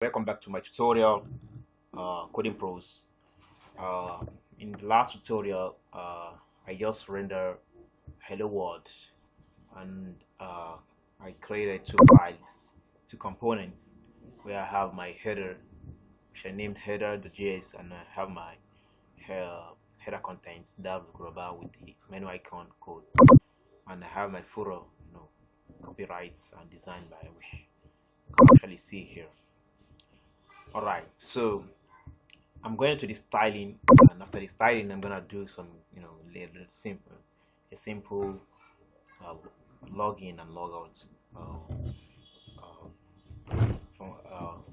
Welcome back to my tutorial, Coding Pros. Uh, in the last tutorial, I just rendered Hello World, and I created two files, two components, where I have my header, which I named header.js, and I have my header contents that will go about with the menu icon code, and I have my footer, copyrights and design by which you can actually see here. All right, so I'm going to the styling, and after the styling, I'm gonna do some, little simple, a simple uh, login and logout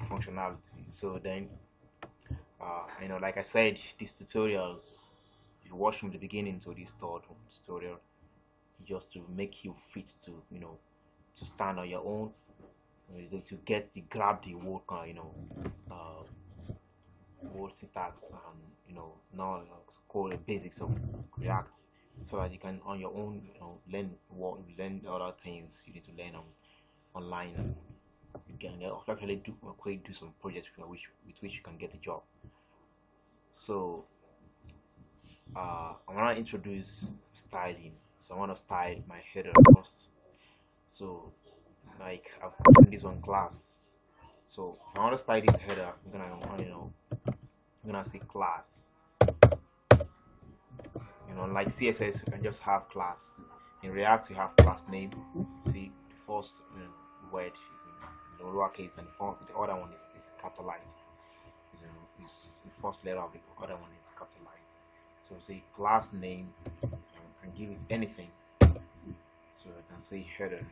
functionality. So then, like I said, these tutorials, if you watch from the beginning to this third tutorial, just to make you fit to, to stand on your own, to get the grab the whole, uh, whole syntax and now call the basics of React, so that you can on your own learn other things you need to learn online, and you can actually do some projects with which you can get a job. So I want to introduce styling. So I want to style my header first. So like I've put this one class. So if I want to style this header, I'm gonna say class. Like CSS, you can just have class. In React, you have class name. See, the first word is in lowercase, and the other one is capitalized. Is the first letter of the other one is capitalized. So say class name, can give it anything. So I can say header.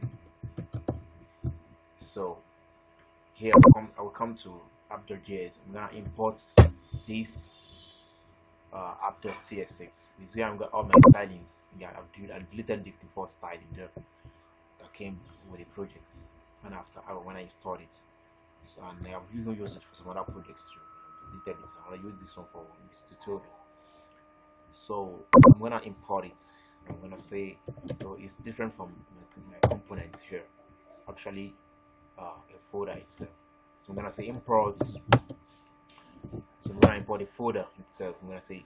So here I will come to app.js. I'm gonna import this app.css. This is where I'm got all my stylings. Yeah, I've deleted the default styling there that came with the projects, and after when I installed it. So, and I've even used it for some other projects too. Deleted it. I'm gonna use this one for this tutorial. So I'm gonna import it. I'm gonna say, so it's different from my components here. It's actually a folder itself. So I'm gonna say import. So I'm gonna import the folder itself. I'm gonna say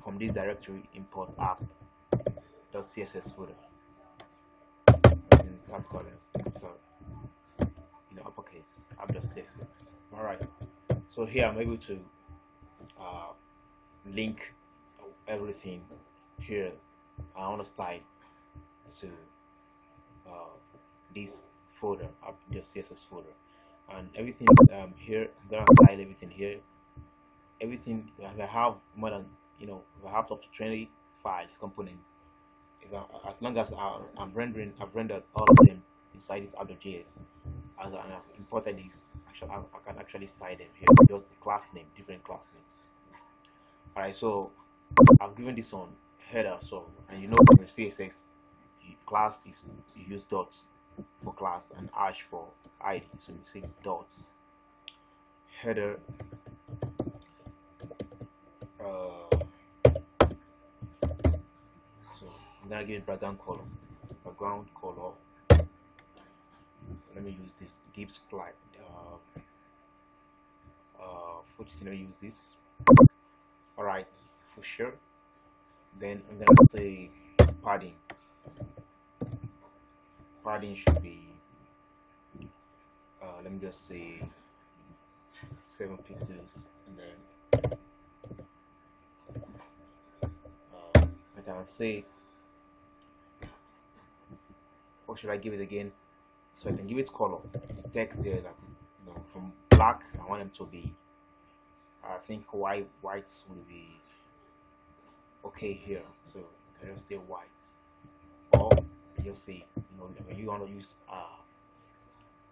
from this directory import app.css folder in capital uppercase app.css. All right. So here I'm able to link everything here. I want to style to uh, this folder app.css folder, and everything here. I'm gonna style everything here. Everything if I have more than if I have up to 20 files components, as long as I'm rendering, I've rendered all of them inside this app.js. As I have imported this, I can actually style them here. Just the class name, different class names. All right, so I've given this one header. So and in CSS, class is you use dots for class and hash for ID. So you say dots header. So I'm gonna give it background color. So background color. Let me use this deep split. Let me use this. All right, for sure. Then I'm gonna say padding. Padding should be. Let me just say 7 pixels, and then I can say, what should I give it again? So I can give it color. The text there that is from black, I want them to be, I think white will be okay here. So I can just say white, or just say when you want to use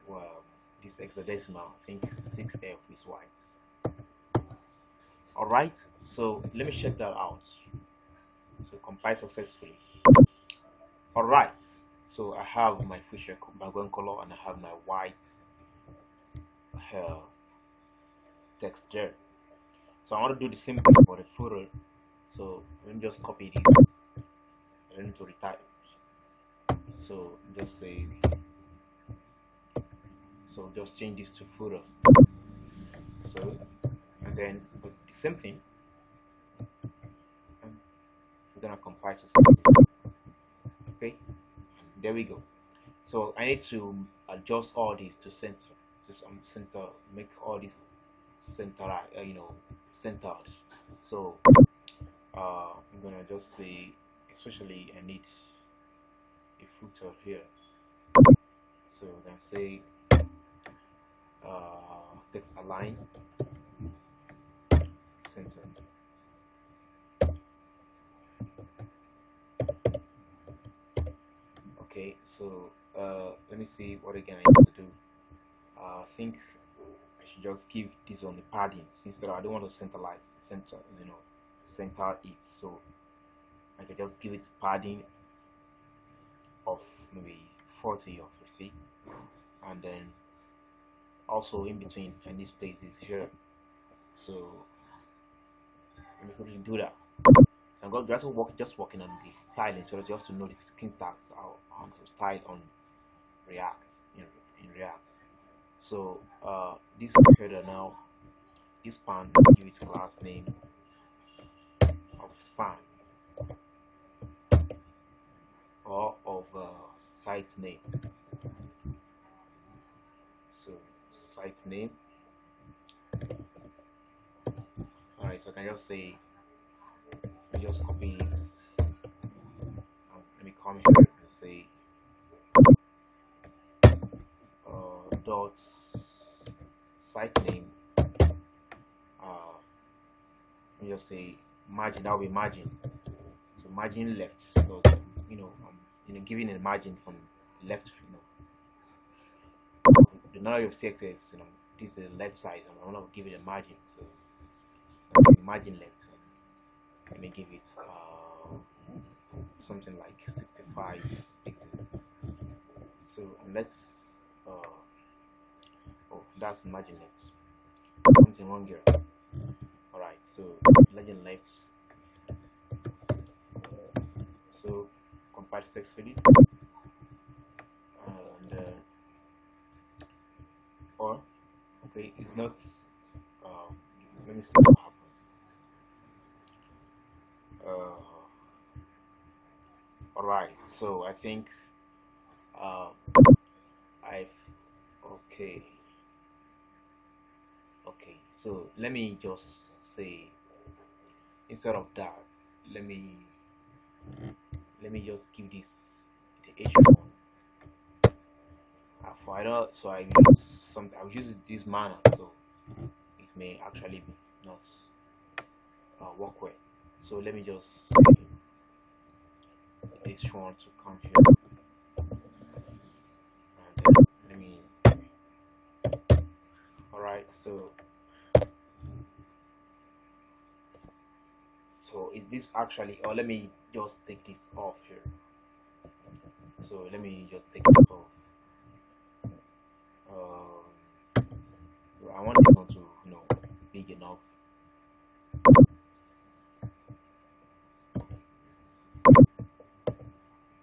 well, this hexadecimal, I think 6F is white. All right, so let me check that out. So compile successfully. All right, so I have my feature background color, and I have my white text there. So I want to do the same thing for the footer. So let me just copy this. I need to retype. So just say, so just change this to footer. So, and then with the same thing, and we're gonna compile successfully. Okay, there we go. So I need to adjust all these to center, just on center, make all this center, centered. So I'm gonna just say, especially I need a footer here. So I'm gonna say text align centered. Okay, so let me see what again I need to do. I think I should just give this on the padding since I don't want to centralize center it. So I can just give it padding of maybe 40 or 50, and then also in between and this place is here. So let me quickly do that. So I'm going to just working on the styling, so just to know the skin tags how to style on React in React. So this header now, this span, give its class name of span or of site name. So site name. Alright, so I can just say, let me just copy this. Let me come here and say dot site name. Let me just say margin. That will be margin. So margin left, because I'm giving a margin from left. The number of CXS, this is the left side, and I want to give it a margin. So margin left. Let me give it something like 65 pixels. So let's oh, that's margin left. Something wrong here. Alright, so legend left. So compile successfully, and or okay, it's not. Let me see what happened. Alright, so I think I've okay. So let me just say, instead of that, let me just give this the H1 for either. So I use something. I'll use this manner, so it may actually be not work well. So let me just say H1 to come here, and then let me. Alright, so is this actually, or let me just take this off here. So let me just take it off. I want this one to big enough.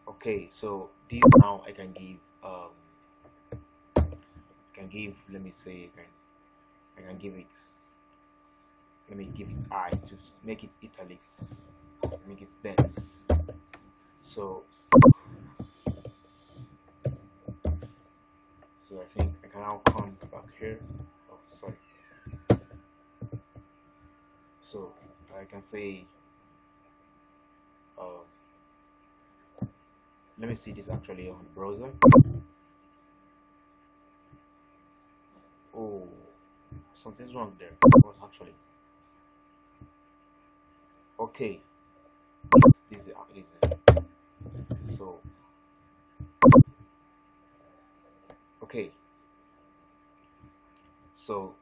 Okay, so this now I can give let me say I can give it, let me give it I to make it italics, make it bent. So I think I can now come back here. Oh, sorry. So I can say let me see this actually on the browser. Oh, something's wrong there. What actually? Okay, this is so okay. So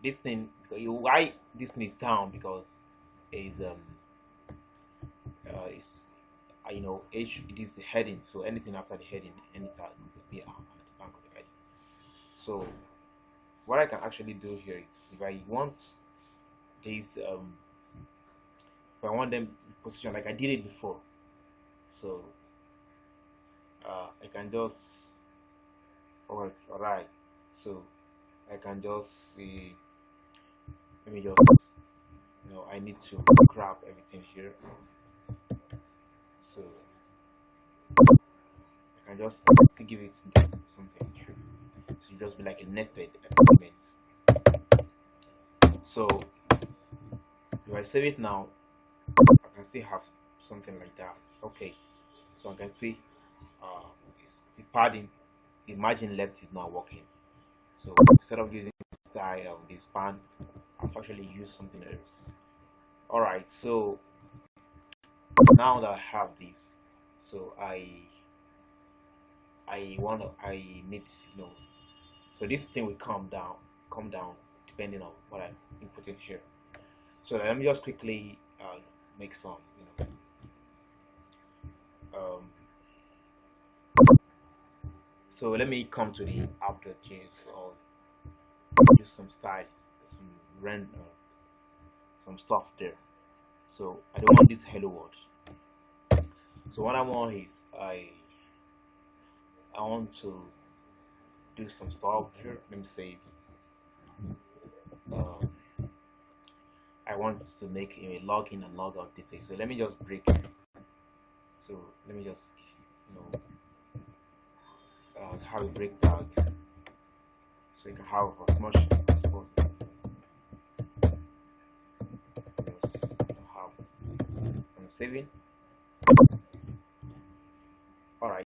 this thing, why this thing is down, because is H, it is the heading, so anything after the heading, any tag could be at the back of the heading. So what I can actually do here is, if I want these if I want them position like I did it before, so I can just alright, so I can just see. Let me just, I need to grab everything here. So I can just to give it something here. So you just be like a nested elements. So if I save it now, I can still have something like that. Okay, so I can see it's the padding, the margin left is not working. So instead of using style the span, I've actually used something else. All right, so now that I have this, so I need, so this thing will come down depending on what I input in here. So let me just quickly make some, um, so let me come to the app.js or use some styles, some random, some stuff there. So I don't want this hello world. So what I want is I want to do some stuff here. Let me say um, I want to make a login and logout detail. So let me just break it. So let me just have a break tag so you can have as much as possible. Just have and saving. All right.